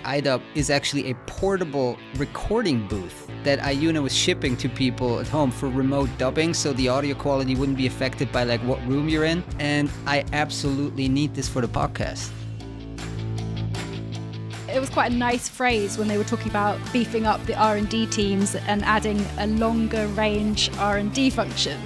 iDub is actually a portable recording booth that Iyuna was shipping to people at home for remote dubbing, so the audio quality wouldn't be affected by like what room you're in. And I absolutely need this for the podcast. It was quite a nice phrase when they were talking about beefing up the R&D teams and adding a longer range R&D function.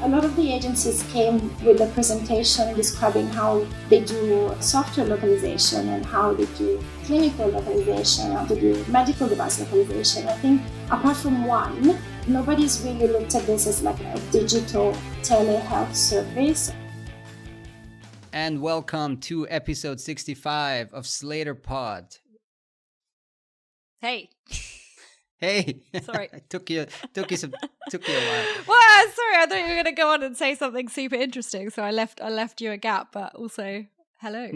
A lot of the agencies came with a presentation describing how they do software localization and how they do clinical localization, how they do medical device localization. I think apart from one, nobody's really looked at this as like a digital telehealth service. And welcome to episode 65 of Slater Pod. Hey. Hey. Sorry. took you a while. Well, sorry, I thought you were going to go on and say something super interesting, so I left you a gap, but also hello.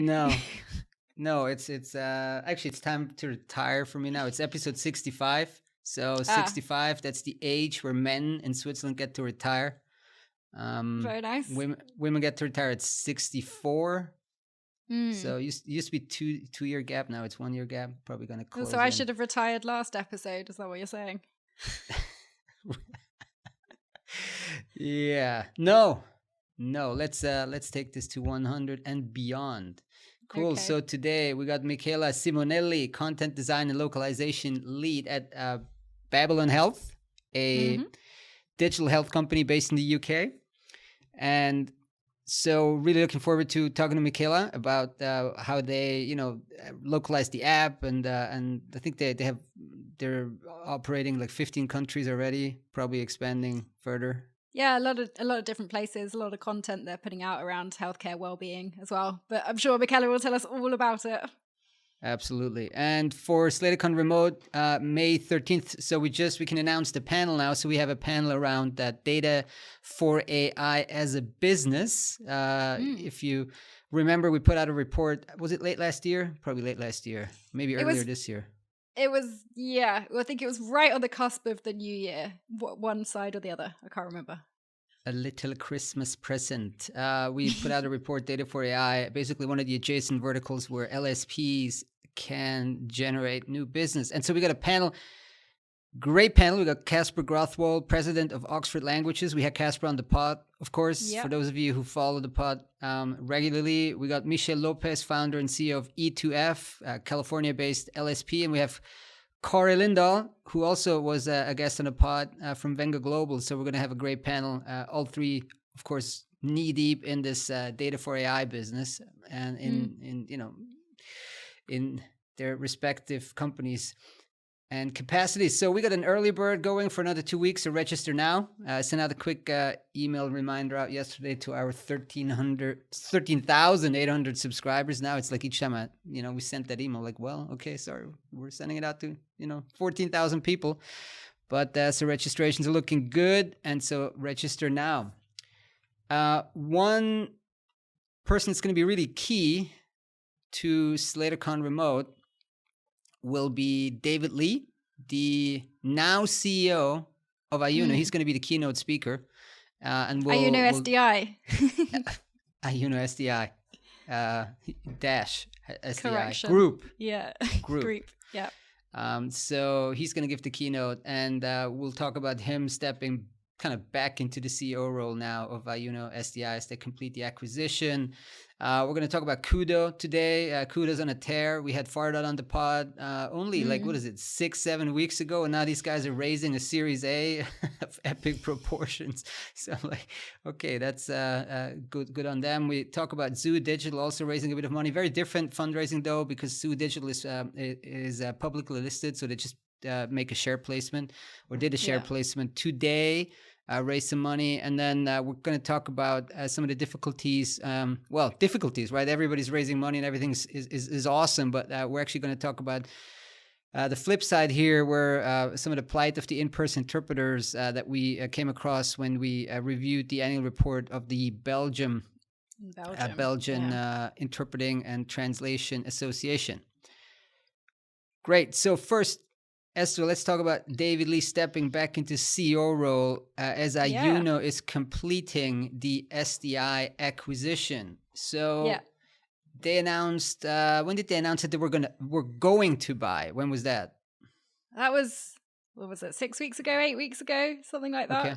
No, it's actually it's time to retire for me now. It's episode 65. So 65, that's the age where men in Switzerland get to retire. Very nice. Women get to retire at 64. So it used to be two-year gap. Now it's 1 year gap. Probably going to close. So I should have retired last episode. Is that what you're saying? Yeah. No. Let's take this to 100 and beyond. Cool. Okay. So today we got Michela Simonelli, content design and localization lead at Babylon Health, a digital health company based in the UK. And so really looking forward to talking to Michela about how they, localize the app. And I think they're operating like 15 countries already, probably expanding further. Yeah, a lot of different places, a lot of content they're putting out around healthcare well-being as well. But I'm sure Michela will tell us all about it. Absolutely. And for SlaterCon Remote, May 13th, so we can announce the panel now. So we have a panel around that data for AI as a business. If you remember, we put out a report. Was it late last year? Probably late last year. Maybe earlier this year. It was, yeah. Well, I think it was right on the cusp of the new year. One side or the other. I can't remember. A little Christmas present. We put out a report, Data for AI, basically one of the adjacent verticals where LSPs can generate new business. And so we got a panel, great panel. We got Casper Grothwold, president of Oxford Languages. We had Casper on the pod, of course, for those of you who follow the pod regularly. We got Michel Lopez, founder and CEO of E2F, California-based LSP. And we have Corey Lindahl, who also was a guest on the pod from Venga Global. So we're going to have a great panel. All three, of course, knee deep in this data for AI business and in their respective companies and capacities. So we got an early bird going for another 2 weeks. So register now. Sent out a quick email reminder out yesterday to our 13,800 subscribers. Now it's like each time we sent that email, like, well, okay, sorry, we're sending it out to 14,000 people. But so registrations are looking good, and so register now. One person that's going to be really key to SlaterCon Remote will be David Lee, the now CEO of Iyuna. He's going to be the keynote speaker. Iyuna SDI. Iyuna SDI. Dash SDI. Correction. Group. Yeah. Group. Yeah. So he's going to give the keynote, and we'll talk about him stepping kind of back into the CEO role now of Iyuna SDI as they complete the acquisition. We're going to talk about Kudo today. Kudo's on a tear. We had Fardad on the pod only 6-7 weeks ago, and now these guys are raising a Series A of epic proportions. So okay, that's good on them. We talk about Zoo Digital also raising a bit of money. Very different fundraising though, because Zoo Digital is publicly listed, so they just make a share placement or did a share placement today. Raise some money, and then we're going to talk about some of the difficulties. Difficulties, right? Everybody's raising money and everything is awesome, but we're actually going to talk about the flip side here, where some of the plight of the in-person interpreters that we came across when we reviewed the annual report of the Belgian Interpreting and Translation Association. Great. So first, Esther, let's talk about David Lee stepping back into CEO role as Iyuna is completing the SDI acquisition. So they announced, when did they announce that they were going to buy? When was that? That was, what was it, 6 weeks ago, 8 weeks ago, something like that. Okay.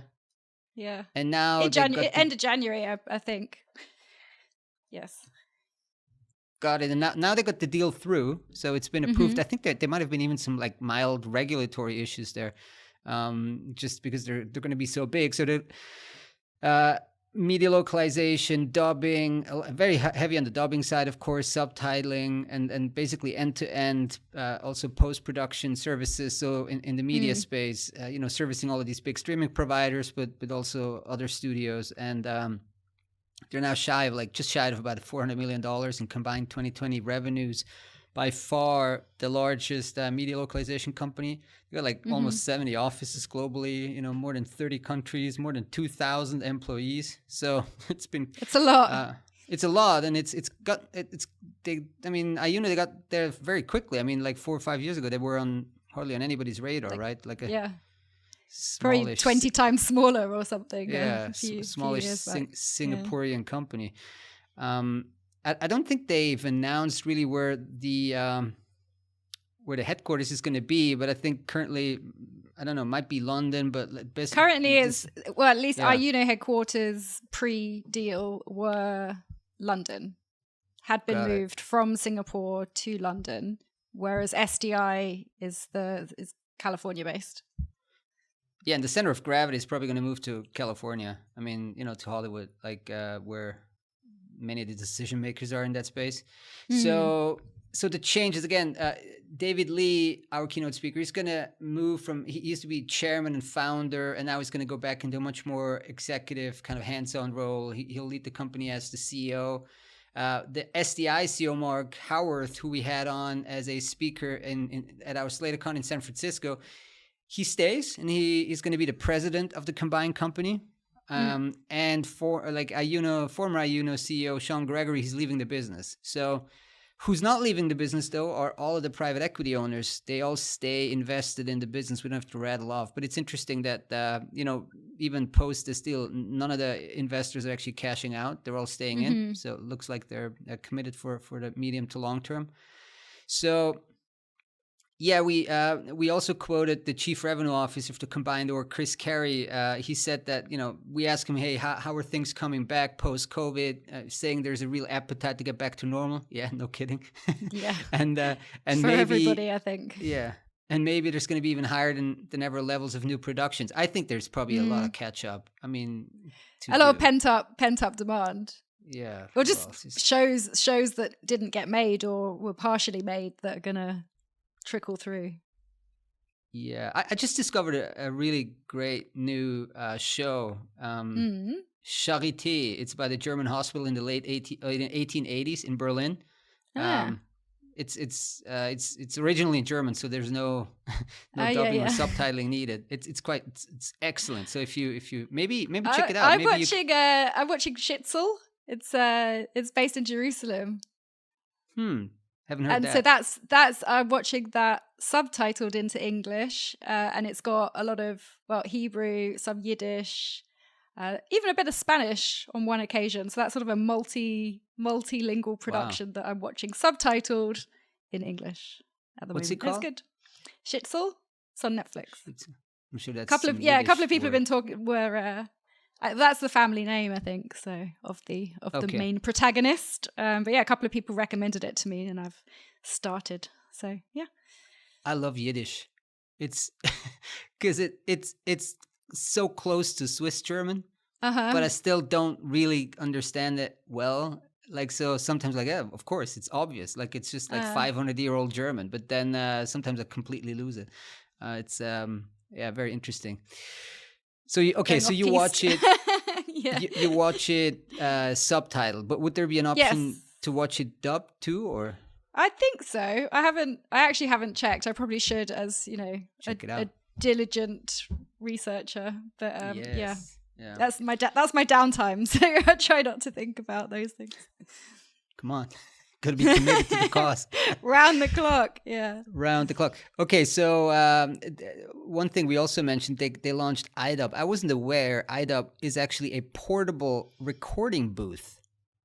Yeah. And now End of January, I think. Yes. Got it. And now they got the deal through, so it's been approved. I think that there might have been even some like mild regulatory issues there, just because they're going to be so big. So the media localization, dubbing, very heavy on the dubbing side, of course, subtitling, and basically end to end, also post production services. So in the media space, servicing all of these big streaming providers, but also other studios. And they're now just shy of about $400 million in combined 2020 revenues. By far the largest media localization company. They got like almost 70 offices globally, more than 30 countries, more than 2,000 employees. So it's a lot. It's a lot, and Iono, they got there very quickly. I mean, like 4 or 5 years ago, they were hardly on anybody's radar, right? Like probably 20 times smaller or something. Yeah, smallish Singaporean company. I don't think they've announced really where the headquarters is going to be, but I think currently, I don't know, might be London, but currently at least Iono headquarters pre-deal were London, had been moved from Singapore to London, whereas SDI is California based. Yeah, and the center of gravity is probably going to move to California. I mean, to Hollywood, like where many of the decision makers are in that space. So the changes again, David Lee, our keynote speaker, he's going to move from, he used to be chairman and founder, and now he's going to go back into a much more executive kind of hands-on role. He'll lead the company as the CEO. The SDI CEO, Mark Howarth, who we had on as a speaker at our SlateCon in San Francisco, he stays, and he's going to be the president of the combined company. And for former Iono CEO Sean Gregory, he's leaving the business. So who's not leaving the business, though, are all of the private equity owners. They all stay invested in the business. We don't have to rattle off. But it's interesting that, even post this deal, none of the investors are actually cashing out. They're all staying in. So it looks like they're committed for the medium to long term. So yeah, we also quoted the chief revenue officer of the combined org, Chris Carey. He said that, we asked him, hey, how are things coming back post-COVID? Saying there's a real appetite to get back to normal. Yeah, no kidding. Yeah. and for maybe everybody, I think. Yeah. And maybe there's going to be even higher than ever levels of new productions. I think there's probably a lot of catch up. I mean, a lot of pent up demand. Yeah. Or just shows that didn't get made or were partially made that are going to trickle through. Yeah, I just discovered a really great new show, Charité. It's by the German hospital in the late 1880s in Berlin. It's originally in German, so there's no dubbing or subtitling needed. It's excellent. So if you maybe check it out. I'm watching Schnitzel. It's based in Jerusalem. Haven't heard that. So that's I'm watching that subtitled into English, and it's got a lot of Hebrew, some Yiddish, even a bit of Spanish on one occasion. So that's sort of a multilingual production that I'm watching, subtitled in English at the moment. What's it called? It's good. Schnitzel. It's on Netflix. I'm sure that's a couple of people have been talking. That's the family name, I think, so of the main protagonist. But yeah, a couple of people recommended it to me, and I've started. So yeah, I love Yiddish. It's because it's so close to Swiss German, but I still don't really understand it well. Like, so sometimes, like, yeah, of course, it's obvious. Like, it's just like 500-year-old German. But then sometimes I completely lose it. It's very interesting. So you watch it. Yeah. You watch it subtitled, but would there be an option to watch it dubbed too, or? I think so. I actually haven't checked. I probably should, as a diligent researcher. But yeah. That's my downtime. So I try not to think about those things. Come on. Got to be committed to the cause. Round the clock, yeah. Round the clock. Okay, so one thing we also mentioned, they launched iDub. I wasn't aware iDub is actually a portable recording booth.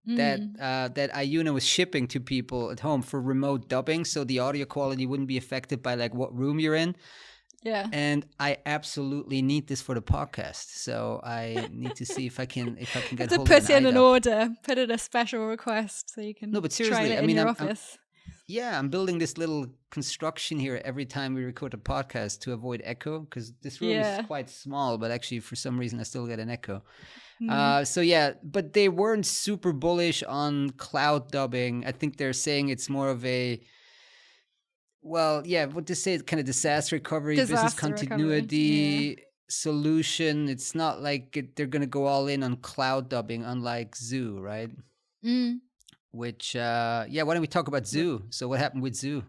that Iono was shipping to people at home for remote dubbing, so the audio quality wouldn't be affected by like what room you're in. Yeah. And I absolutely need this for the podcast, so I need to see if I can get to hold put of an in an iDub. order, put in a special request so you can No, but try seriously, it I in mean, your I'm office. I'm building this little construction here every time we record a podcast to avoid echo, because this room is quite small, but actually for some reason I still get an echo. So yeah, but they weren't super bullish on cloud dubbing. I think they're saying it's more of a, well, yeah, what to say, kind of disaster recovery, business continuity solution. It's not like they're going to go all in on cloud dubbing, unlike Zoo, right? Which, why don't we talk about Zoo? So what happened with Zoo?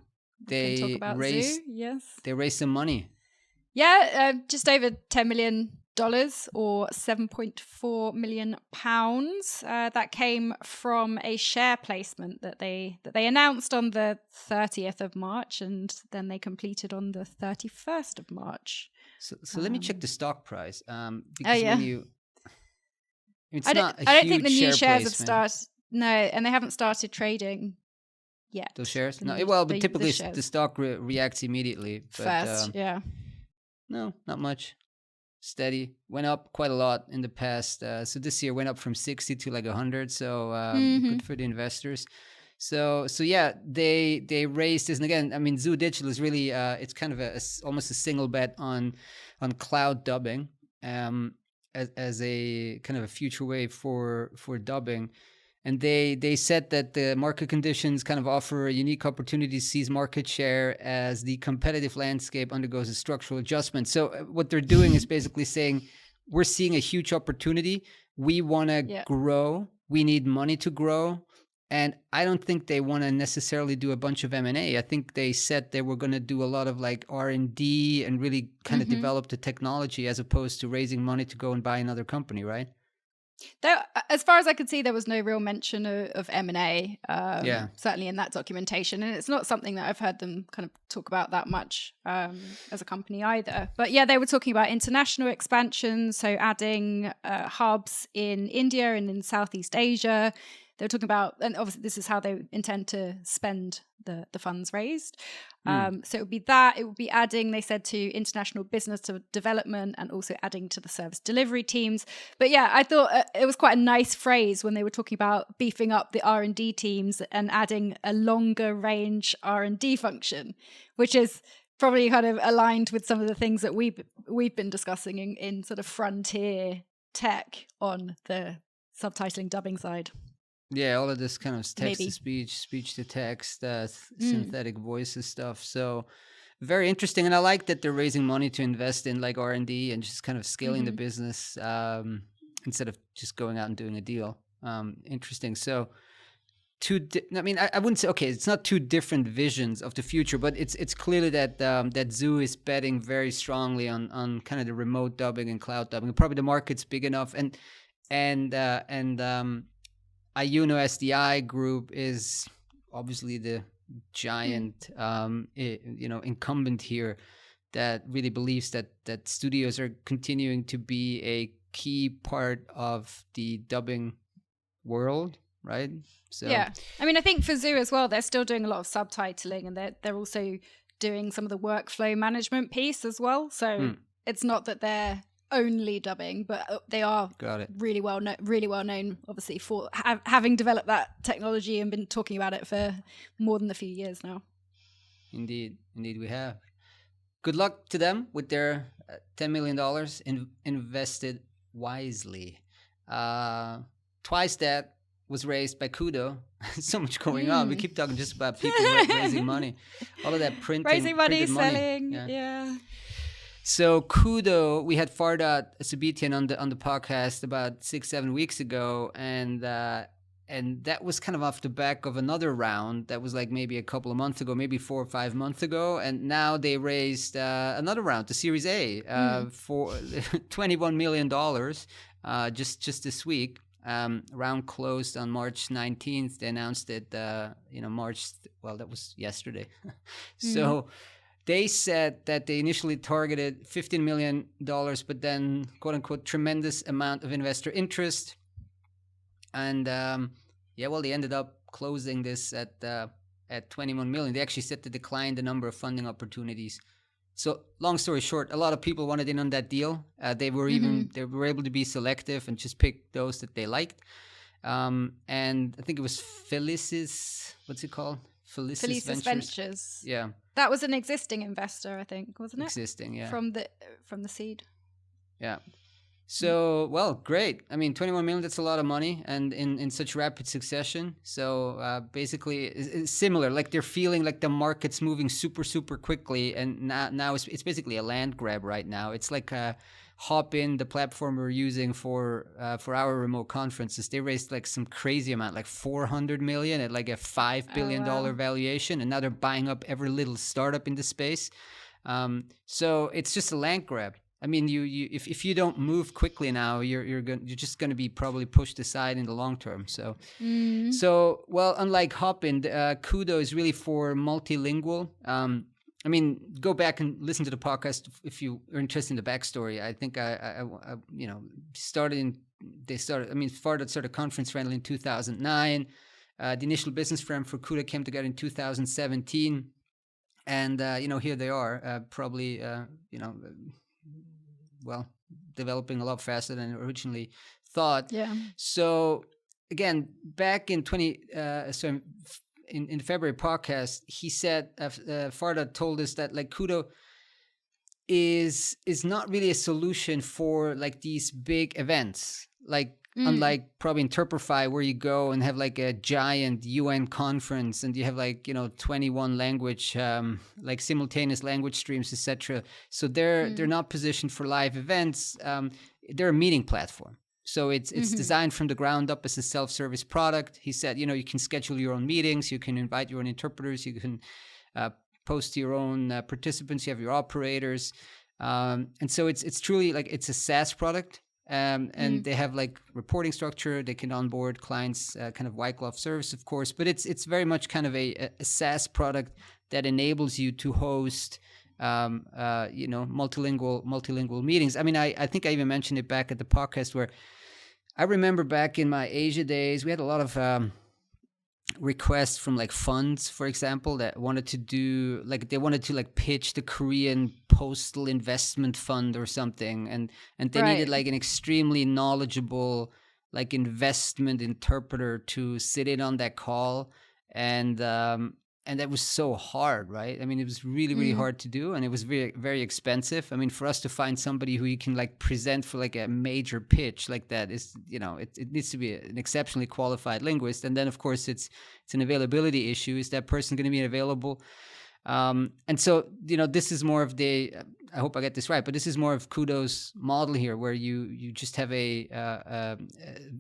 They raised some money. Yeah, just over $10 million or 7.4 million pounds. That came from a share placement that they announced on the 30th of March, and then they completed on the 31st of March. So let me check the stock price. Because when you, I don't think the new shares have started. No, and they haven't started trading yet. Those shares? No, well, but typically the stock reacts immediately. But, first, yeah. No, not much. Steady. Went up quite a lot in the past. So this year went up from 60 to like 100. So good for the investors. So yeah, they raised this. And again, I mean, Zoo Digital is really, it's kind of almost a single bet on cloud dubbing as a kind of a future way for dubbing. And they said that the market conditions kind of offer a unique opportunity to seize market share as the competitive landscape undergoes a structural adjustment. So what they're doing is basically saying, we're seeing a huge opportunity. We want to grow. We need money to grow. And I don't think they want to necessarily do a bunch of M&A. I think they said they were going to do a lot of like R&D and really kind of develop the technology, as opposed to raising money to go and buy another company, right? There, as far as I could see, there was no real mention of M&A, certainly in that documentation. And it's not something that I've heard them kind of talk about that much as a company either. But yeah, they were talking about international expansion, so adding hubs in India and in Southeast Asia. They were talking about, and obviously this is how they intend to spend the funds raised. So it would be that, it would be adding, they said, to international business development and also adding to the service delivery teams. But yeah, I thought it was quite a nice phrase when they were talking about beefing up the R&D teams and adding a longer range R&D function, which is probably kind of aligned with some of the things that we've been discussing in sort of frontier tech on the subtitling dubbing side. Yeah, all of this kind of text to speech, speech to text, synthetic voices stuff. So very interesting. And I like that they're raising money to invest in like R&D and just kind of scaling the business instead of just going out and doing a deal. Interesting. So I wouldn't say, okay, it's not two different visions of the future, but it's clearly that that Zoo is betting very strongly on kind of the remote dubbing and cloud dubbing. Probably the market's big enough, and Iono SDI Group is obviously the giant, incumbent here that really believes that studios are continuing to be a key part of the dubbing world, right? So yeah, I mean, I think for Zoo as well, they're still doing a lot of subtitling, and they're also doing some of the workflow management piece as well. So it's not that they're only dubbing, but they are really well known, obviously, for having developed that technology and been talking about it for more than a few years now. Indeed we have. Good luck to them with their $10 million invested wisely. Twice that was raised by Kudo. So much going on. We keep talking just about people raising money. All of that raising money, selling, yeah. So Kudo, we had Fardat Sabitian on the podcast about 6-7 weeks ago, and that was kind of off the back of another round that was like maybe a couple of months ago, maybe 4 or 5 months ago, and now they raised another round, the Series A, for $21 million just this week. Round closed on March 19th. They announced it, that was yesterday. So. They said that they initially targeted $15 million, but then, quote unquote, tremendous amount of investor interest. And Yeah, well, they ended up closing this at 21 million. They actually set to decline the number of funding opportunities. So, long story short, a lot of people wanted in on that deal. They were able to be selective and just pick those that they liked. And I think it was Felicis. What's it called? Felicis Ventures. Yeah, that was an existing investor, I think, wasn't it? Existing, yeah. From the seed. Yeah. So, well, great. I mean, 21 million, that's a lot of money, and in such rapid succession. So basically, it's similar. Like they're feeling like the market's moving super, super quickly. And now it's basically a land grab right now. It's like Hopin, the platform we're using for our remote conferences. They raised like some crazy amount, like 400 million at like a $5 billion valuation. And now they're buying up every little startup in the space. So it's just a land grab. I mean, if you don't move quickly now, you're just going to be probably pushed aside in the long term. So, well, unlike Hopin, Kudo is really for multilingual. I mean, go back and listen to the podcast if you are interested in the backstory. I think I started. Fardad started Conference Friendly in 2009. The initial business plan for Kudo came together in 2017, and here they are, probably developing a lot faster than originally thought. Yeah. So again, back in in the February podcast, he said, Fardad told us that like Kudo is not really a solution for like these big events, like unlike probably Interprefy, where you go and have like a giant UN conference and you have like 21 language like simultaneous language streams, etc. So they're not positioned for live events. They're a meeting platform. So it's designed from the ground up as a self-service product. He said, you can schedule your own meetings, you can invite your own interpreters, you can post your own participants, you have your operators. And so it's truly like it's a SaaS product. And they have like reporting structure. They can onboard clients, kind of white glove service, of course. But it's very much kind of a SaaS product that enables you to host, multilingual meetings. I mean, I think I even mentioned it back at the podcast where I remember back in my Asia days, we had a lot of requests from like funds, for example, that wanted to do like they wanted to like pitch the Korean Postal Investment Fund or something, and they needed like an extremely knowledgeable like investment interpreter to sit in on that call, and that was so hard, right? I mean, it was really, really hard to do, and it was very, very expensive. I mean, for us to find somebody who you can like present for like a major pitch like that is, it needs to be an exceptionally qualified linguist. And then, of course, it's an availability issue. Is that person going to be available? And so, this is more of the, I hope I get this right, but this is more of Kudo's model here, where you just have a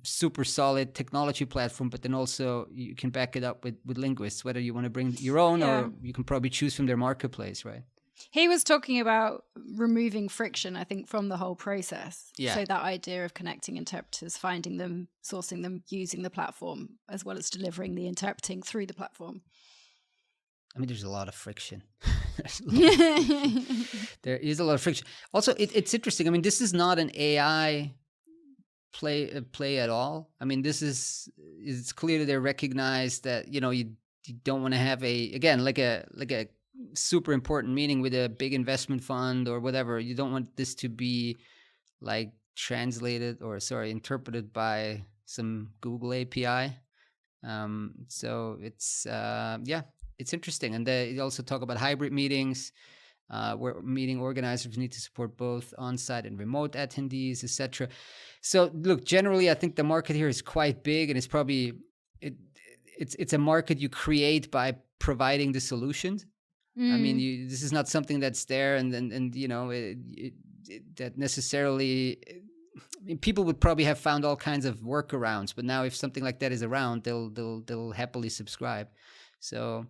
super solid technology platform, but then also you can back it up with linguists, whether you want to bring your own or you can probably choose from their marketplace, right? He was talking about removing friction, I think, from the whole process. Yeah. So that idea of connecting interpreters, finding them, sourcing them, using the platform, as well as delivering the interpreting through the platform. I mean, there's a lot of friction. There is a lot of friction. Also, it's interesting. I mean, this is not an AI play at all. I mean, it's clear that they recognize that you don't want to have like a super important meeting with a big investment fund or whatever. You don't want this to be like interpreted by some Google API. So it's it's interesting. And they also talk about hybrid meetings, where meeting organizers need to support both on-site and remote attendees, etc. So look, generally, I think the market here is quite big, and it's probably it's a market you create by providing the solutions. I mean, this is not something that's there, and that necessarily. I mean, people would probably have found all kinds of workarounds, but now if something like that is around, they'll happily subscribe. So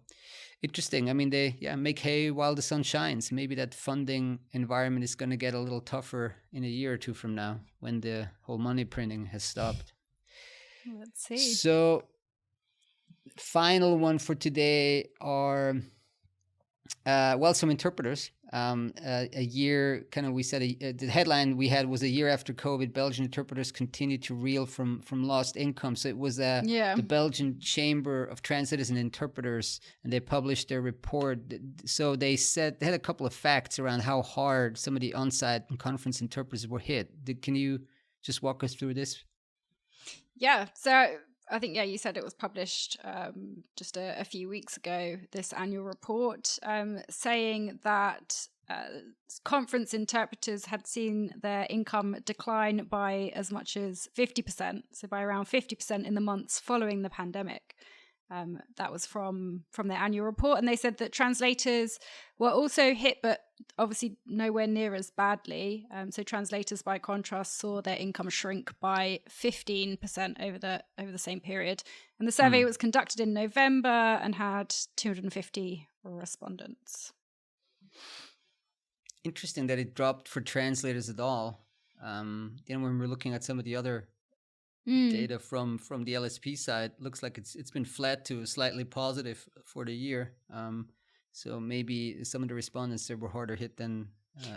interesting. I mean, they make hay while the sun shines. Maybe that funding environment is going to get a little tougher in a year or two from now when the whole money printing has stopped. Let's see. So final one for today are some interpreters. a year, kind of, we said the headline we had was a year after COVID, Belgian interpreters continue to reel from lost income. So it was the Belgian Chamber of Translators and Interpreters, and they published their report. So they said they had a couple of facts around how hard some of the on-site and conference interpreters were hit. Can you just walk us through this? Yeah, so I think, you said it was published just a few weeks ago, this annual report, saying that conference interpreters had seen their income decline by as much as 50%, so by around 50% in the months following the pandemic. That was from their annual report. And they said that translators were also hit, but obviously nowhere near as badly. So translators, by contrast, saw their income shrink by 15% over the same period. And the survey was conducted in November and had 250 respondents. Interesting that it dropped for translators at all. When we're looking at some of the other data from the LSP side, looks like it's been flat to slightly positive for the year. So maybe some of the respondents there were harder hit than.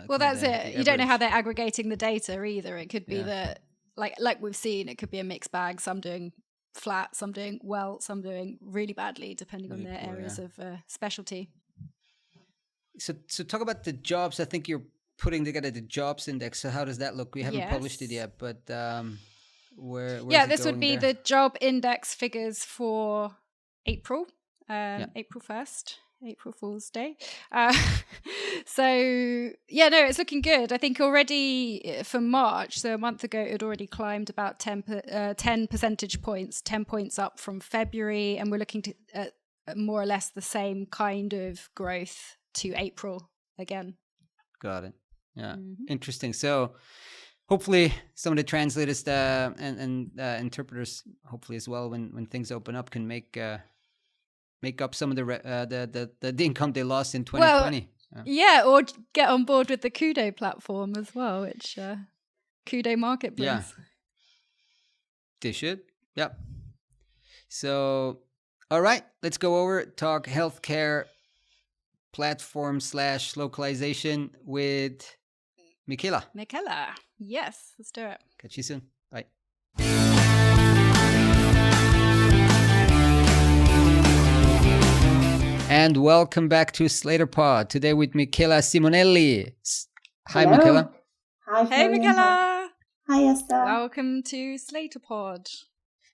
Well, that's it. You don't know how they're aggregating the data either. It could be that, like we've seen, it could be a mixed bag. Some doing flat, some doing well, some doing really badly, depending on their areas of specialty. So talk about the jobs. I think you're putting together the jobs index. So how does that look? We haven't published it yet, but. This would be the job index figures for April, April 1st, April Fool's Day. It's looking good. I think already for March, so a month ago, it had already climbed about 10 percentage points, 10 points up from February, and we're looking to more or less the same kind of growth to April again. Got it. Yeah, Interesting. So. Hopefully, some of the translators and interpreters, hopefully as well, when things open up, can make up some of the income they lost in 2020. Or get on board with the Kudo platform as well, which Kudo Marketplace. Yeah, they should. Yep. So, all right, let's go over talk healthcare platform / localization with Michaela. Yes, let's do it. Catch you soon. Bye. And welcome back to Slater Pod. Today with Michaela Simonelli. Hi, Hello. Michaela. Hi, hey, Michaela. Hi, Esther. Welcome to Slater Pod.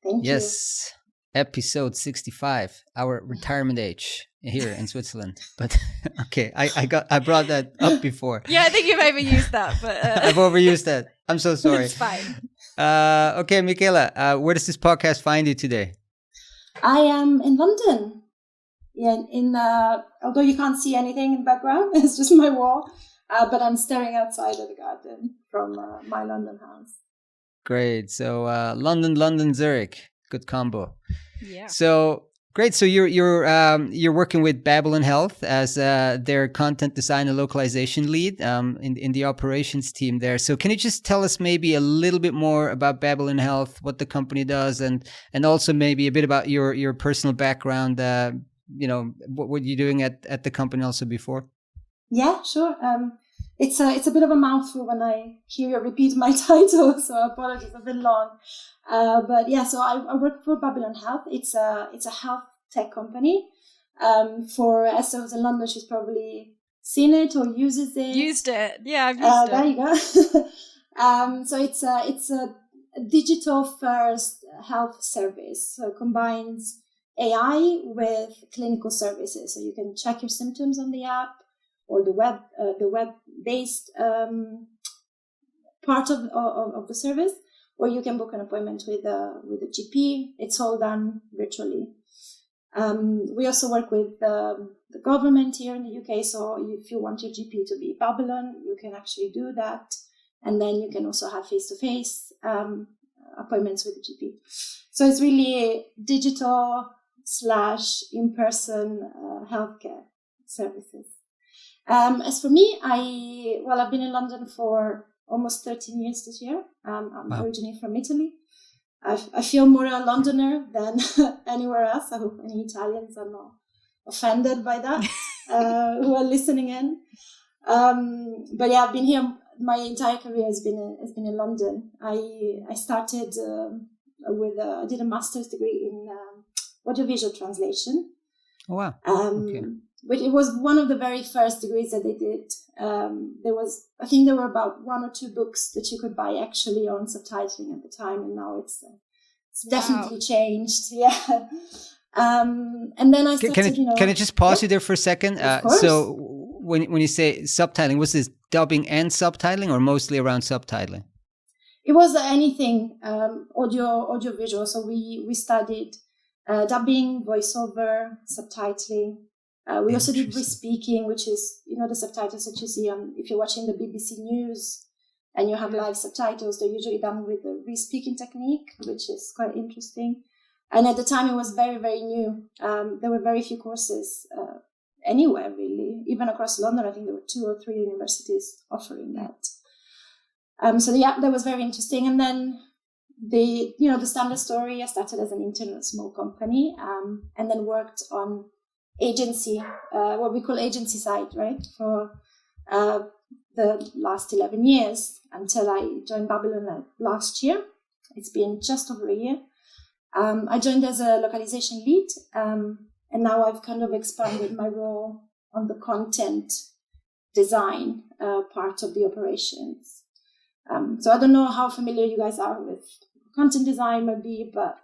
Thank you. Yes, episode 65, our retirement age here in Switzerland. But okay, I brought that up before. Yeah, I think you've overused that, but I've overused that. I'm so sorry. It's fine. Okay, Michaela, where does this podcast find you today? I am in London. Yeah, although you can't see anything in the background, it's just my wall. But I'm staring outside at the garden from my London house. Great. So London, Zurich, good combo. Yeah. So great. So you're working with Babylon Health as their content design and localization lead in the operations team there. So can you just tell us maybe a little bit more about Babylon Health, what the company does, and also maybe a bit about your personal background? What were you doing at the company also before? Yeah, sure. It's a bit of a mouthful when I hear you repeat my title, so apologies, a bit long. But yeah, so I work for Babylon Health. It's a health tech company. For Esther who's in London, she's probably seen it or uses it. Used it, yeah, I've used it. There you go. So it's a digital first health service. So it combines AI with clinical services. So you can check your symptoms on the app or the web-based part of the service, or you can book an appointment with a GP. It's all done virtually. We also work with the government here in the UK. So if you want your GP to be Babylon, you can actually do that. And then you can also have face-to-face appointments with the GP. So it's really digital / in-person healthcare services. As for me, I've been in London for almost 13 years this year. I'm originally from Italy. I feel more a Londoner than anywhere else. I hope any Italians are not offended by that who are listening in. But yeah, I've been here. My entire career has been in London. I started I did a master's degree in audiovisual translation. Oh, wow. Okay. But it was one of the very first degrees that they did. I think there were about 1 or 2 books that you could buy actually on subtitling at the time, and now it's definitely changed. Yeah. And then I started, Can I just pause you there for a second? Of course. So when you say subtitling, was this dubbing and subtitling, or mostly around subtitling? It was anything audio visual. So we studied dubbing, voiceover, subtitling. We also did re-speaking, which is the subtitles that you see on if you're watching the BBC News and you have live subtitles. They're usually done with the re-speaking technique, which is quite interesting. And at the time, it was very, very new. There were very few courses anywhere, really. Even across London, I think there were 2 or 3 universities offering that. So yeah, that was very interesting. And then the standard story, I started as an intern at a small company, and then worked on agency, what we call agency side, right, for the last 11 years until I joined Babylon last year. It's been just over a year. I joined as a localization lead, and now I've kind of expanded my role on the content design part of the operations. So I don't know how familiar you guys are with content design, maybe, but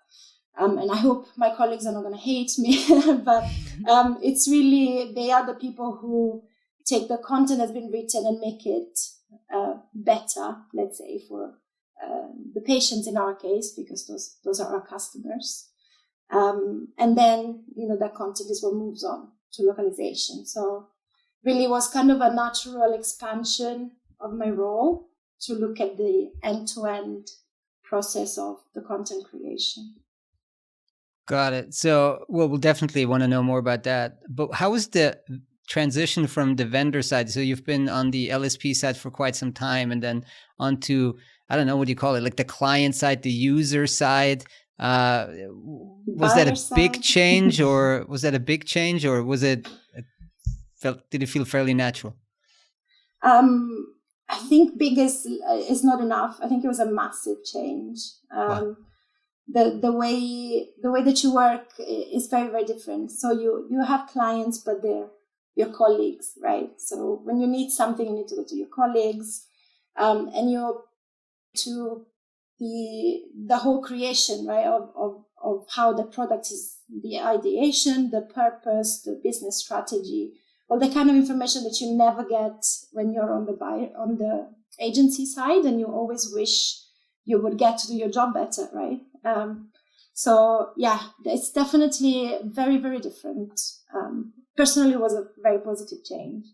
and I hope my colleagues are not going to hate me, but it's really, they are the people who take the content that's been written and make it better, let's say, for the patients in our case, because those are our customers. And then, that content is what moves on to localization. So really was kind of a natural expansion of my role to look at the end-to-end process of the content creation. Got it. So, we'll definitely want to know more about that. But how was the transition from the vendor side? So you've been on the LSP side for quite some time, and then onto, I don't know, what do you call it? Like the client side, the user side. Was that a big change, or was it? Did it feel fairly natural? I think big is not enough. I think it was a massive change. Wow. The way that you work is very, very different. So you have clients, but they're your colleagues, right? So when you need something, you need to go to your colleagues, and you're to the whole creation, right, of how the product is, the ideation, the purpose, the business strategy, all the kind of information that you never get when you're on the agency side, and you always wish you would get to do your job better, right? So yeah, it's definitely very, very different. Personally, it was a very positive change.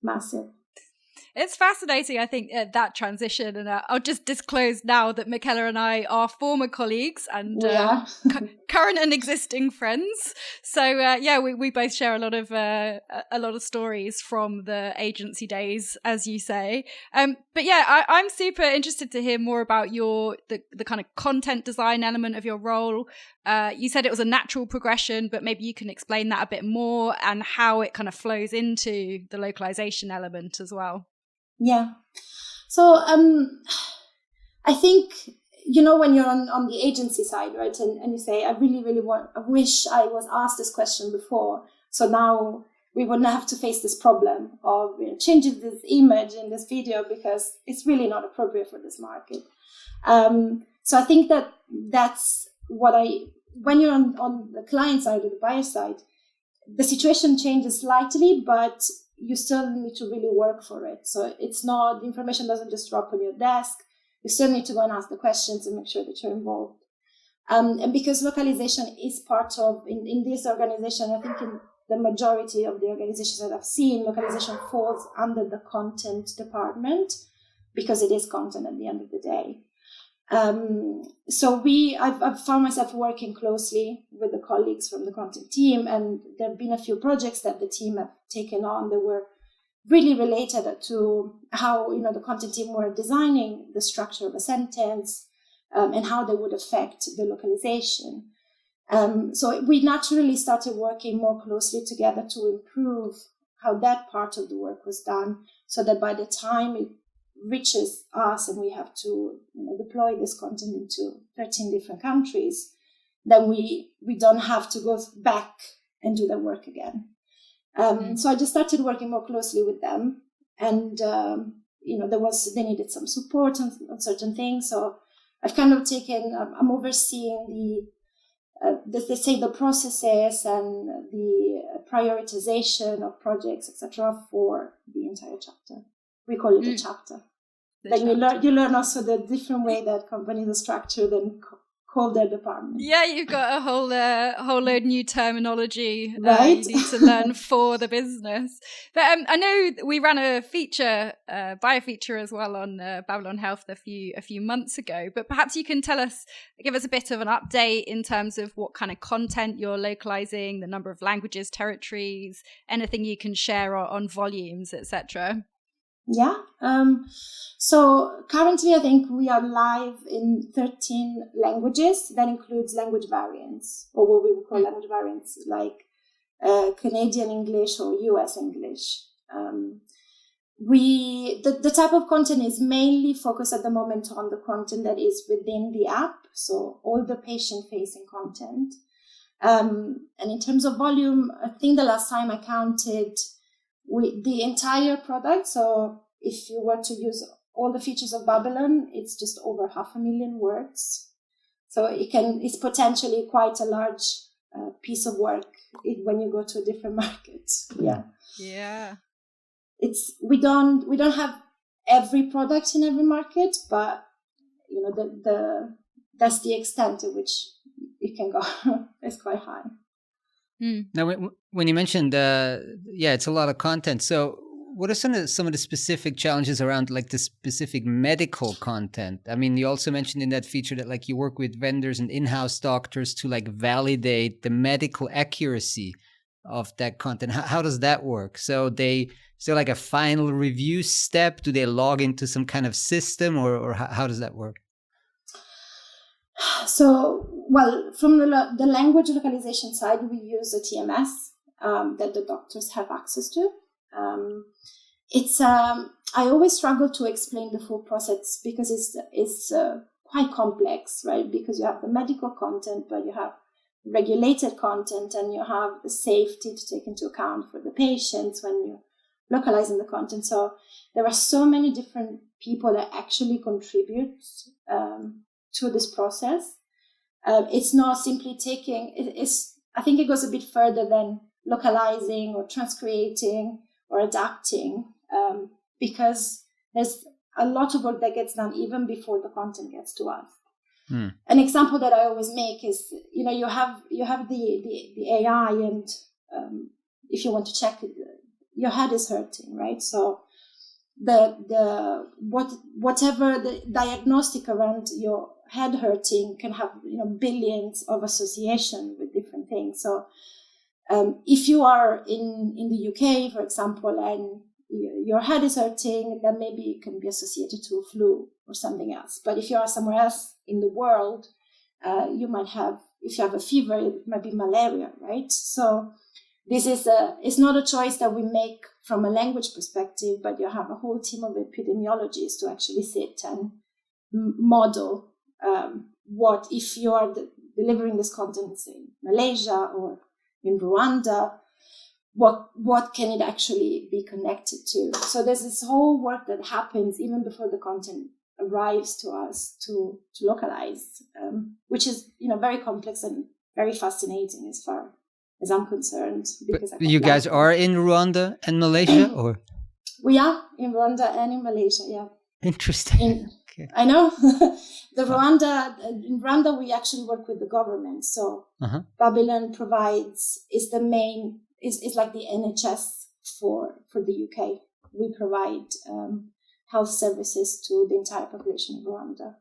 Massive. It's fascinating, I think, that transition. And I'll just disclose now that Michela and I are former colleagues and current and existing friends. So we both share a lot of stories from the agency days, as you say. But yeah, I'm super interested to hear more about the kind of content design element of your role. You said it was a natural progression, but maybe you can explain that a bit more and how it kind of flows into the localization element as well. Yeah. So I think, when you're on the agency side, right, and you say, I really, really I wish I was asked this question before, so now we wouldn't have to face this problem of changing this image in this video because it's really not appropriate for this market. So I think that's what when you're on the client side or the buyer side, the situation changes slightly, but you still need to really work for it. So the information doesn't just drop on your desk. You still need to go and ask the questions and make sure that you're involved. And because localization is part of, in this organization, I think in the majority of the organizations that I've seen, localization falls under the content department because it is content at the end of the day. So I've found myself working closely with the colleagues from the content team, and there have been a few projects that the team have taken on that were really related to how the content team were designing the structure of a sentence, and how they would affect the localization. So we naturally started working more closely together to improve that part of the work was done, so that by the time it reaches us and we have to deploy this content into 13 different countries, then we don't have to go back and do the work again. So I just started working more closely with them, and they needed some support on certain things. So I've kind of I'm overseeing the processes and the prioritization of projects, etc., for the entire chapter. We call it a chapter. Then you learn also the different way that companies are structured and call their department. Yeah, you've got a whole load new terminology right? You need to learn for the business. But I know we ran a feature, bio-feature as well on Babylon Health a few months ago. But perhaps you can give us a bit of an update in terms of what kind of content you're localizing, the number of languages, territories, anything you can share on volumes, etc. Yeah. So currently, I think we are live in 13 languages. That includes language variants, or what we would call language variants, like Canadian English or US English. The type of content is mainly focused at the moment on the content that is within the app, so all the patient-facing content. And in terms of volume, I think the last time I counted, the entire product, so if you were to use all the features of Babylon, it's just over 500,000 words. So it's potentially quite a large piece of work when you go to a different market. Yeah. We don't have every product in every market, but that's the extent to which it can go. It's quite high. Now, when you mentioned, it's a lot of content. So what are some of the specific challenges around like the specific medical content? I mean, you also mentioned in that feature that like you work with vendors and in-house doctors to like validate the medical accuracy of that content. How does that work? So is there like a final review step? Do they log into some kind of system, or how does that work? So, well, from the language localization side, we use a TMS that the doctors have access to. I always struggle to explain the full process because it's quite complex, right? Because you have the medical content, but you have regulated content, and you have the safety to take into account for the patients when you're localizing the content. So there are so many different people that actually contribute to this process. It's not simply I think it goes a bit further than localizing or transcreating or adapting, because there's a lot of work that gets done even before the content gets to us. An example that I always make is, you have the AI, and if you want to check, your head is hurting, right? So whatever the diagnostic around your head hurting can have billions of association with different things. So if you are in the UK, for example, and your head is hurting, then maybe it can be associated to a flu or something else. But if you are somewhere else in the world, you might have, if you have a fever, it might be malaria, right? So this is it's not a choice that we make from a language perspective, but you have a whole team of epidemiologists to actually sit and model what, if you are delivering this content in Malaysia or in Rwanda, what can it actually be connected to? So there's this whole work that happens even before the content arrives to us to localize, which is very complex and very fascinating as far as I'm concerned. Because you guys are in Rwanda and Malaysia, or? We are in Rwanda and in Malaysia, yeah. Interesting. Okay. I know. In Rwanda, we actually work with the government. So Babylon is like the NHS for the UK. We provide health services to the entire population of Rwanda,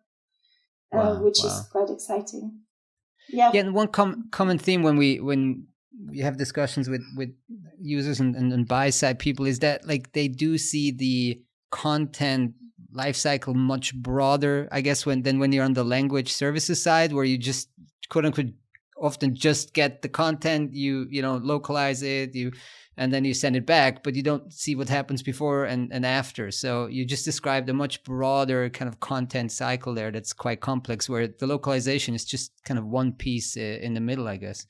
which is quite exciting. Yeah. Yeah, and one common theme when we have discussions with users and buy side people is that like they do see the content lifecycle much broader, I guess, when you're on the language services side, where you just quote unquote often just get the content, you localize it, and then you send it back, but you don't see what happens before and after. So you just described a much broader kind of content cycle there that's quite complex, where the localization is just kind of one piece in the middle, I guess.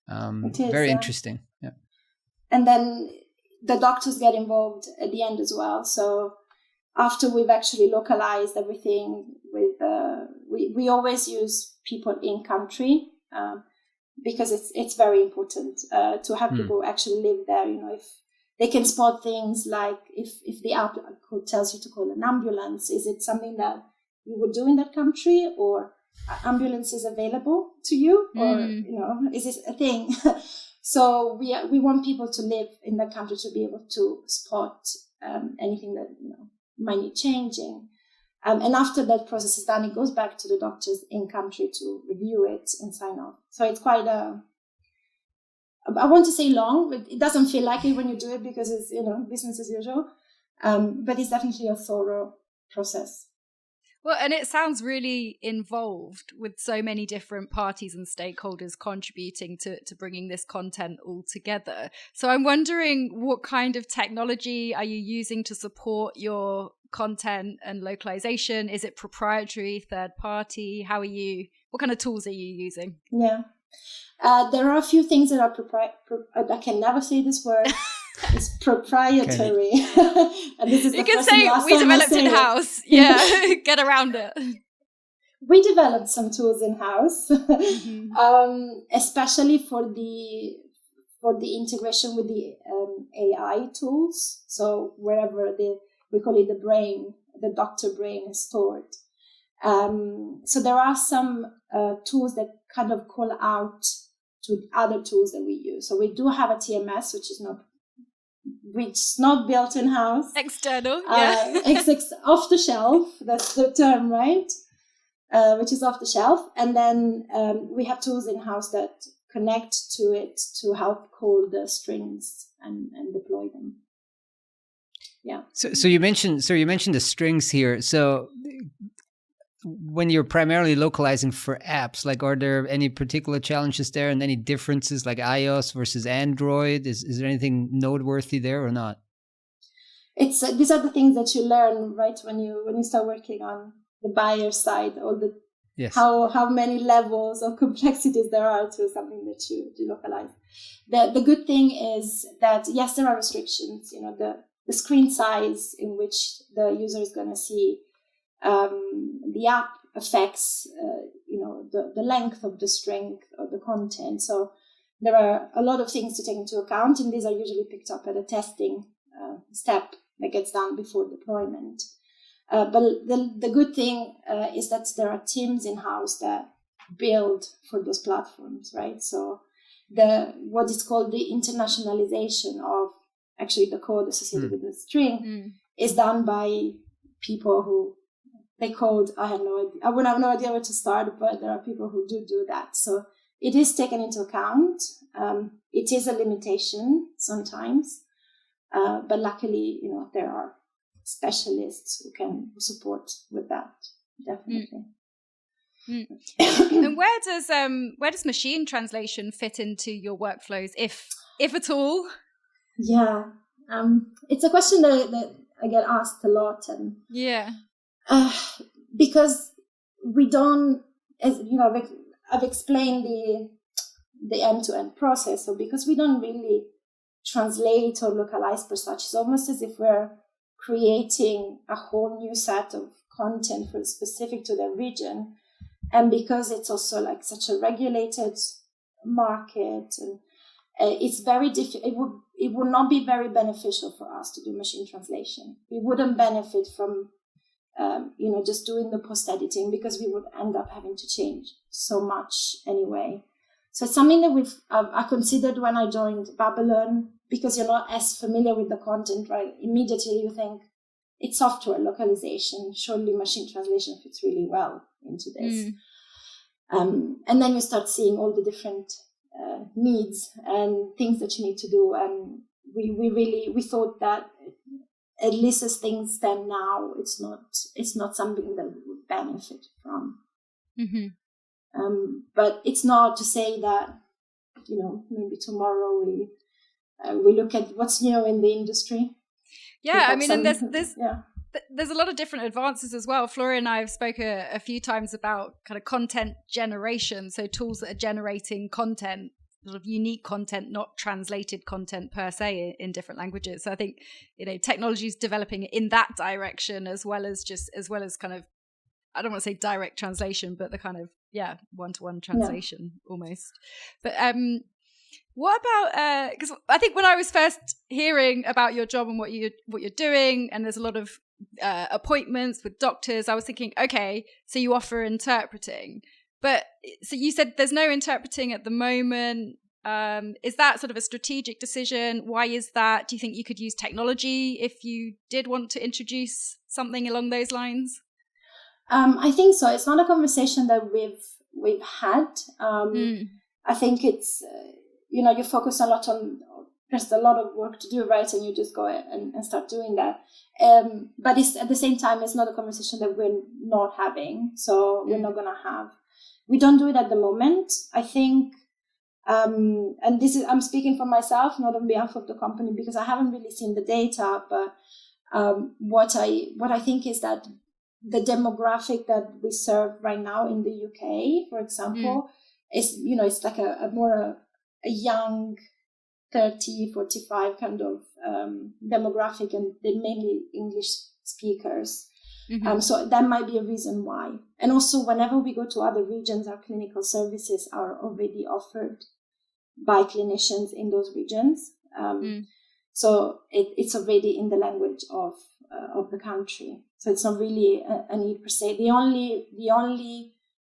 It is, very interesting. Yeah. And then the doctors get involved at the end as well. So after we've actually localized everything, we always use people in country, because it's very important to have people actually live there. If they can spot things like if the app tells you to call an ambulance, is it something that you would do in that country, or ambulance is available to you, or is this a thing? So we want people to live in that country to be able to spot anything that might need changing. And after that process is done, it goes back to the doctors in country to review it and sign off. So it's quite I want to say long, but it doesn't feel like it when you do it, because it's business as usual. But it's definitely a thorough process. Well, and it sounds really involved, with so many different parties and stakeholders contributing to bringing this content all together. So I'm wondering, what kind of technology are you using to support your content and localization? Is it proprietary, third party? What kind of tools are you using? Yeah. There are a few things that are I can never say this word. It's proprietary. And this is you can say we developed in-house. Yeah, get around it. We developed some tools in-house, especially for the integration with the AI tools. So wherever we call it the doctor brain is stored. So there are some tools that kind of call out to other tools that we use. So we do have a TMS, which is not built in-house. External, yeah. It's off the shelf, that's the term, right? Which is off the shelf. And then we have tools in-house that connect to it to help call the strings and deploy them. Yeah. So you mentioned the strings here. So when you're primarily localizing for apps, like, are there any particular challenges there, and any differences, like iOS versus Android? Is there anything noteworthy there or not? It's these are the things that you learn, right, when you start working on the buyer side, all the how many levels of complexities there are to something that you localize. The good thing is that yes, there are restrictions. The screen size in which the user is going to see the app affects the length of the string of the content. So there are a lot of things to take into account, and these are usually picked up at a testing step that gets done before deployment. But the good thing is that there are teams in-house that build for those platforms, right? So what is called the internationalization of actually the code associated with the string is done by people who they code. I would have no idea where to start, but there are people who do that. So it is taken into account. It is a limitation sometimes, but luckily, there are specialists who can support with that. Definitely. And where does machine translation fit into your workflows, if at all? Yeah, it's a question that I get asked a lot, and because we don't, as I've explained the end-to-end process. So because we don't really translate or localize per such, it's almost as if we're creating a whole new set of content for specific to the region. And because it's also like such a regulated market, and it's very difficult. It would not be very beneficial for us to do machine translation. We wouldn't benefit from, just doing the post editing, because we would end up having to change so much anyway. So it's something that I considered when I joined Babylon, because you're not as familiar with the content, right? Immediately you think it's software localization. Surely machine translation fits really well into this. And then you start seeing all the different needs and things that you need to do. And we thought that, at least as things stand now, it's not something that we would benefit from. But it's not to say that, maybe tomorrow we look at what's new in the industry. Yeah, I mean, and there's a lot of different advances as well. Florian and I have spoken a few times about kind of content generation, so tools that are generating content, sort of unique content, not translated content per se in different languages. So I think, technology is developing in that direction as well as kind of, I don't want to say direct translation, but the kind of, one-to-one translation almost. But what about, because I think when I was first hearing about your job and what you're doing, and there's a lot of appointments with doctors, I was thinking, okay, so you offer interpreting. But so you said there's no interpreting at the moment. Is that sort of a strategic decision? Why is that? Do you think you could use technology if you did want to introduce something along those lines? I think so. It's not a conversation that we've had. I think it's you focus a lot on, there's a lot of work to do, right? And you just go and start doing that. But it's, at the same time, it's not a conversation that we're not having. So we're not gonna have. We don't do it at the moment. I think, and I'm speaking for myself, not on behalf of the company, because I haven't really seen the data. But what I think is that the demographic that we serve right now in the UK, for example, is, it's like a young 30, 45 kind of demographic, and they're mainly English speakers. So that might be a reason why. And also, whenever we go to other regions, our clinical services are already offered by clinicians in those regions. So it's already in the language of the country. So it's not really a need per se. The only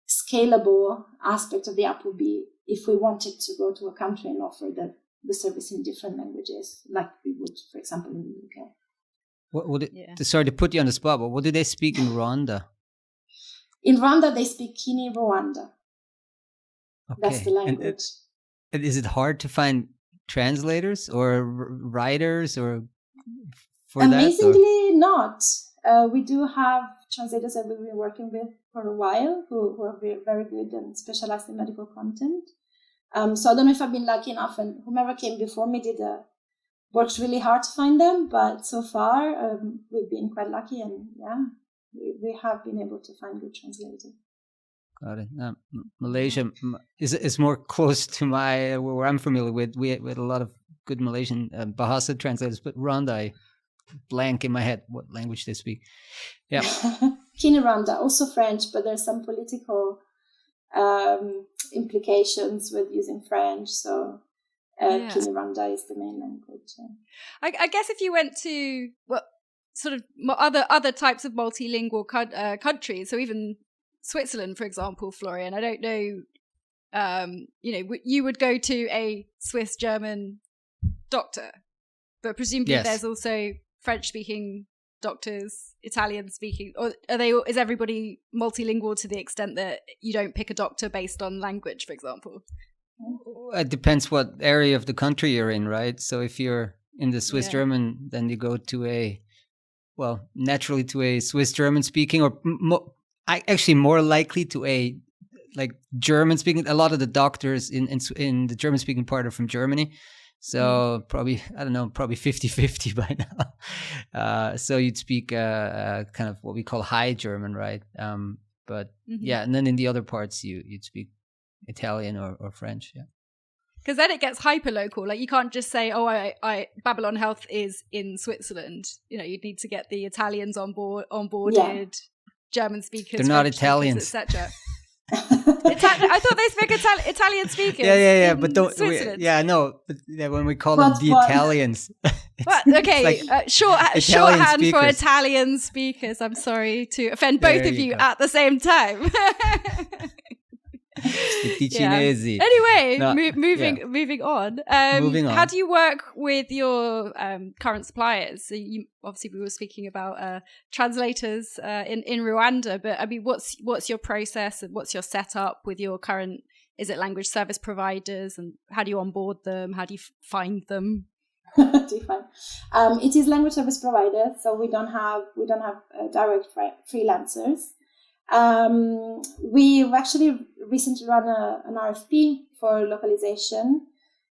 scalable aspect of the app would be if we wanted to go to a country and offer the service in different languages, like we would, for example, in the UK. What would it? Sorry to put you on the spot, but what do they speak in Rwanda? In Rwanda, they speak Kinyarwanda. Okay. That's the language. And is it hard to find translators or writers or for Amazingly not. We do have translators that we've been working with for a while who are very good and specialized in medical content. So I don't know if I've been lucky enough, and whomever came before me worked really hard to find them, but so far we've been quite lucky, and we have been able to find good translators. Got it. Malaysia is more close to where I'm familiar with. We had a lot of good Malaysian Bahasa translators, but Rwanda, I blank in my head what language they speak. Yeah. Kinyarwanda, also French, but there's some political implications with using French, so Kinyarwanda is the main language. I guess if you went to sort of other types of multilingual countries, so even Switzerland, for example, Florian, I don't know, you would go to a Swiss-German doctor, but presumably there's also French-speaking doctors, Italian-speaking, or is everybody multilingual to the extent that you don't pick a doctor based on language, for example? It depends what area of the country you're in, right? So if you're in the Swiss German, then you go to naturally to a Swiss German speaking, or actually more likely to a German speaking. A lot of the doctors in the German speaking part are from Germany. So probably 50-50 by now. So you'd speak kind of what we call High German, right? But and then in the other parts you'd speak Italian or French, because then it gets hyper local. Like you can't just say, I Babylon Health is in Switzerland. You'd need to get the Italians onboarded, German speakers. They're not Italians, etc. I thought they speak Italian speakers. But don't. When we call them the Italians. Okay, shorthand for Italian speakers. I'm sorry to offend both of you at the same time. Anyway, moving on. How do you work with your current suppliers? So we were speaking about translators in Rwanda, but I mean, what's your process and what's your setup with your current? Is it language service providers, and how do you onboard them? How do you find them? It is language service providers, so we don't have direct freelancers. We've actually recently run an RFP for localization.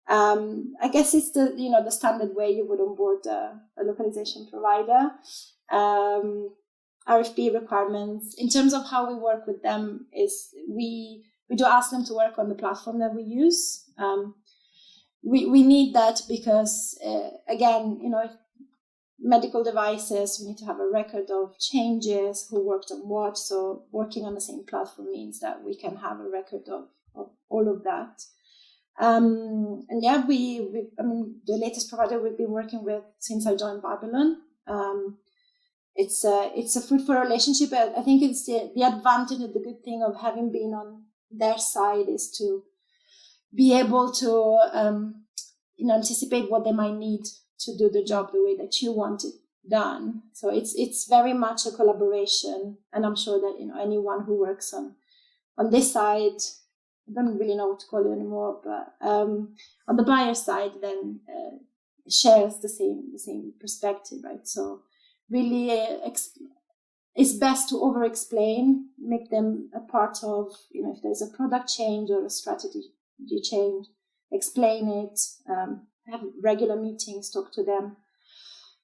I guess it's the standard way you would onboard a localization provider. RFP requirements. In terms of how we work with them is we do ask them to work on the platform that we use. We need that because again, medical devices, we need to have a record of changes, who worked on what. So working on the same platform means that we can have a record of all of that. And yeah, the latest provider we've been working with since I joined Babylon. It's a fruitful relationship. I think it's the advantage and the good thing of having been on their side is to be able to anticipate what they might need to do the job the way that you want it done. So it's very much a collaboration, and I'm sure that anyone who works on this side, I don't really know what to call it anymore, but on the buyer side then shares the same perspective, right? So really it's best to over explain, make them a part of, if there's a product change or a strategy change, explain it, have regular meetings, talk to them,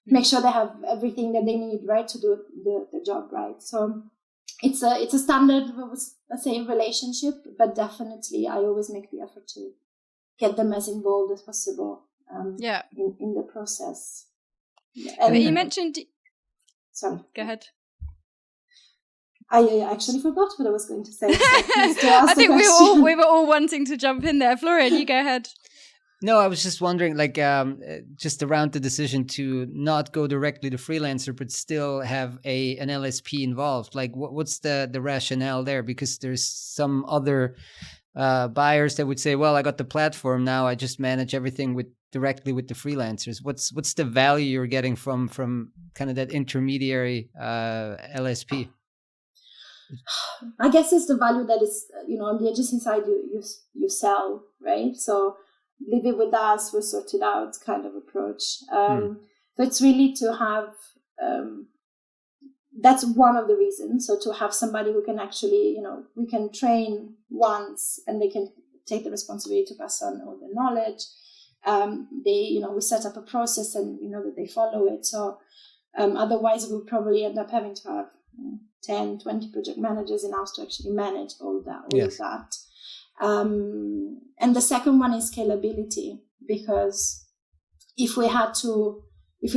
make sure they have everything that they need, right, to do the job right. So it's a standard, let's say, relationship, but definitely I always make the effort to get them as involved as possible in the process. But you mentioned... Sorry. Go ahead. I actually forgot what I was going to say. So I think we were all wanting to jump in there. Florian, you go ahead. No, I was just wondering, just around the decision to not go directly to freelancer, but still have an LSP involved. Like, what's the rationale there? Because there's some other buyers that would say, well, I got the platform now, I just manage everything directly with the freelancers. What's the value you're getting from kind of that intermediary LSP? I guess it's the value that is, on the agency side you sell, right? So leave it with us, we'll sort it out kind of approach. So it's really to have, that's one of the reasons. So to have somebody who can actually, we can train once and they can take the responsibility to pass on all the knowledge. We set up a process and that they follow it. So otherwise we'll probably end up having to have 10, 20 project managers in-house to actually manage all that. And the second one is scalability, because if we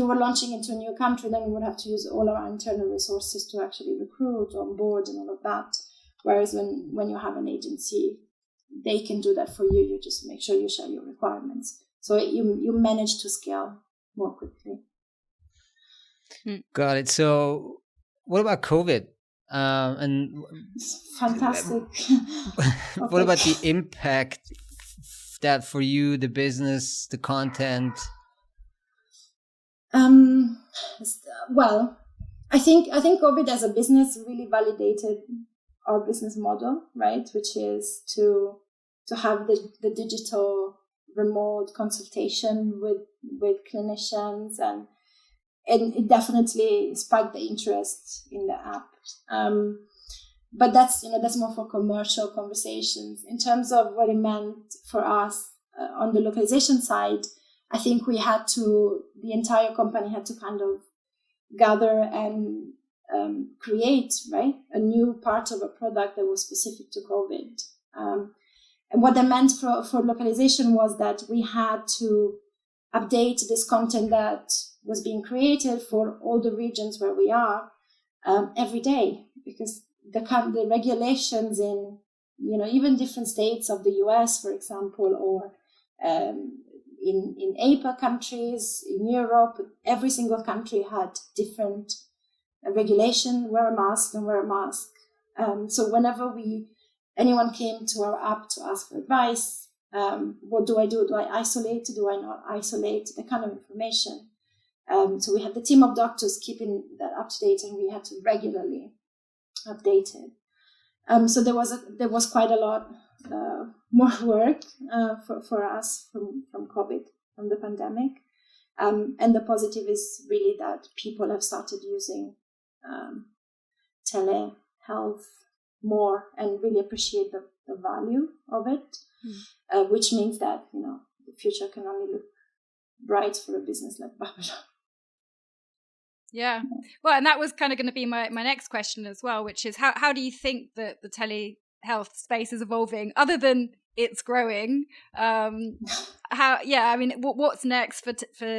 were launching into a new country, then we would have to use all our internal resources to actually recruit, onboard, and all of that. Whereas when you have an agency, they can do that for you. You just make sure you share your requirements. So you manage to scale more quickly. Got it. So what about COVID? And fantastic. What about the impact that for you, the business, the content? Well, I think COVID as a business really validated our business model, right? Which is to have the digital remote consultation with clinicians, and it definitely spiked the interest in the app. But that's more for commercial conversations. In terms of what it meant for us on the localization side, I think the entire company had to kind of gather and create, right, a new part of a product that was specific to COVID. And what that meant for localization was that we had to update this content that was being created for all the regions where we are every day, because the regulations in even different states of the US, for example, or in APA countries, in Europe, every single country had different regulation, wear a mask, don't wear a mask. So whenever anyone came to our app to ask for advice, what do I do? Do I isolate? Do I not isolate? That kind of information. So we had the team of doctors keeping that up to date, and we had to regularly update it. So there was quite a lot more work for us from COVID, from the pandemic. And the positive is really that people have started using telehealth health more and really appreciate the value of it, which means that, the future can only look bright for a business like Babylon. Yeah. Well, and that was kind of going to be my next question as well, which is how do you think that the telehealth space is evolving, other than it's growing? What's next for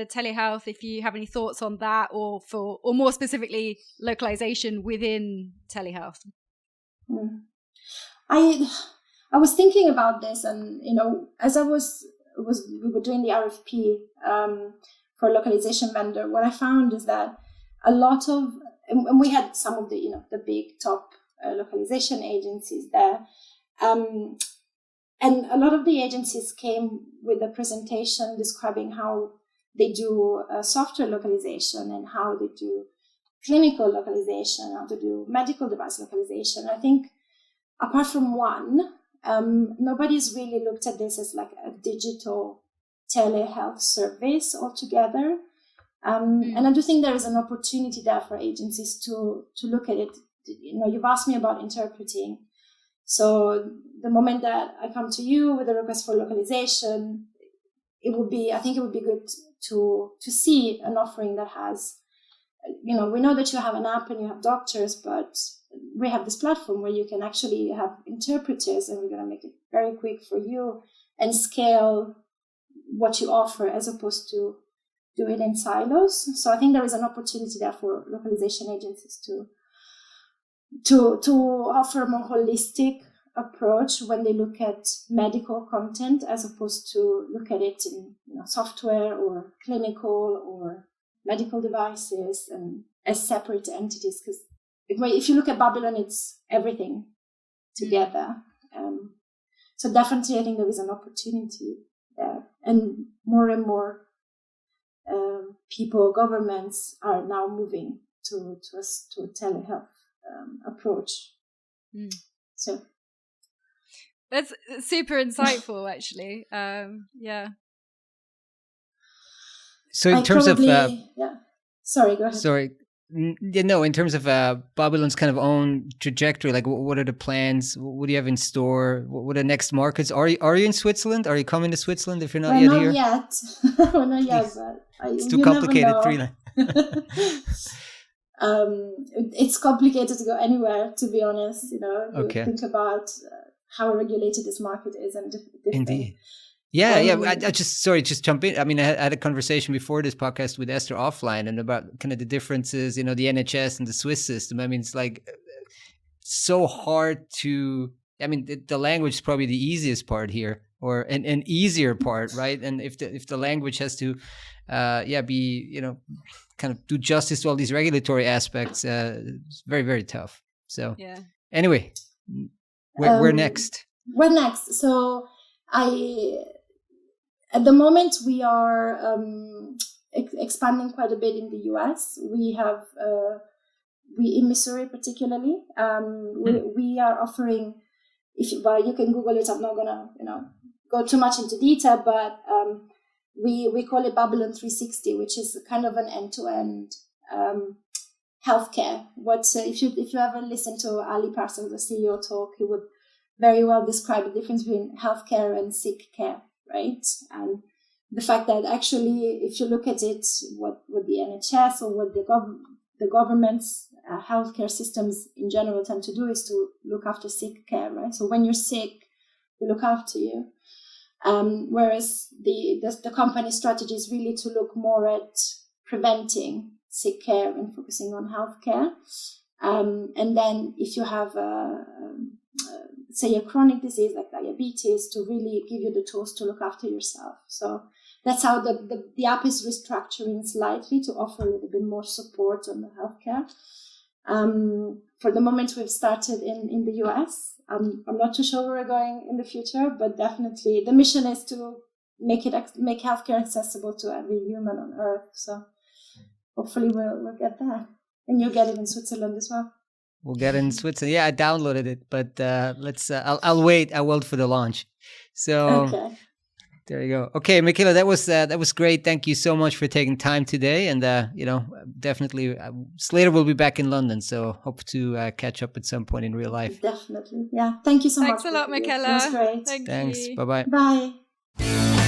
telehealth, if you have any thoughts on that, or more specifically localization within telehealth? I was thinking about this, and as we were doing the RFP for localization vendor, what I found is that a lot of, and we had some of the the big top localization agencies there, and a lot of the agencies came with a presentation describing how they do software localization and how they do clinical localization, how to do medical device localization. I think apart from one, nobody's really looked at this as like a digital telehealth service altogether. And I do think there is an opportunity there for agencies to look at it. You've asked me about interpreting. So the moment that I come to you with a request for localization, I think it would be good to see an offering that has, we know that you have an app and you have doctors, but we have this platform where you can actually have interpreters, and we're going to make it very quick for you and scale what you offer as opposed to do it in silos. So I think there is an opportunity there for localization agencies to offer a more holistic approach when they look at medical content, as opposed to look at it in software or clinical or medical devices and as separate entities. Because if you look at Babylon, it's everything together. So definitely I think there is an opportunity there, and more people, governments are now moving to a telehealth approach. So that's super insightful, actually. Yeah. So in terms of sorry, go ahead. Sorry. In terms of Babylon's kind of own trajectory, like what are the plans? What do you have in store? What are the next markets? Are you in Switzerland? Are you coming to Switzerland if you're not yet here? Not yet. But it's too complicated. 3 lines. It's complicated to go anywhere, to be honest. Okay. Think about how regulated this market is and different. Indeed. Yeah. I just jump in. I mean, I had a conversation before this podcast with Esther offline, and about kind of the differences, the NHS and the Swiss system. I mean, it's like so hard to. I mean, the language is probably the easiest part here, or an easier part, right? And if the language has to, be kind of do justice to all these regulatory aspects, it's very, very tough. So anyway, we're next. We're next. So at the moment, we are expanding quite a bit in the US. We have, in Missouri particularly, we are offering, you can Google it. I'm not gonna, go too much into detail, but we call it Babylon 360, which is kind of an end-to-end healthcare. If you ever listen to Ali Parsons, the CEO, talk, he would very well describe the difference between healthcare and sick care, right? And the fact that actually, if you look at it, what the NHS or what the government's healthcare systems in general tend to do is to look after sick care, right? So when you're sick, we look after you. Whereas the company strategy is really to look more at preventing sick care and focusing on healthcare. And then if you have say a chronic disease like diabetes, to really give you the tools to look after yourself. So that's how the app is restructuring slightly to offer a little bit more support on the healthcare. For the moment, we've started in the US. I'm not too sure where we're going in the future, but definitely the mission is to make healthcare accessible to every human on Earth. So hopefully we'll get there, and you'll get it in Switzerland as well. We'll get it in Switzerland. Yeah, I downloaded it, but let's. I'll wait. I'll wait for the launch. So. Okay. There you go. Okay, Michaela, that was great. Thank you so much for taking time today. And definitely, Slater will be back in London, so hope to catch up at some point in real life. Definitely, yeah. Thank you so much. Thanks a lot, Michaela. It was great. Thanks. Bye-bye. Bye.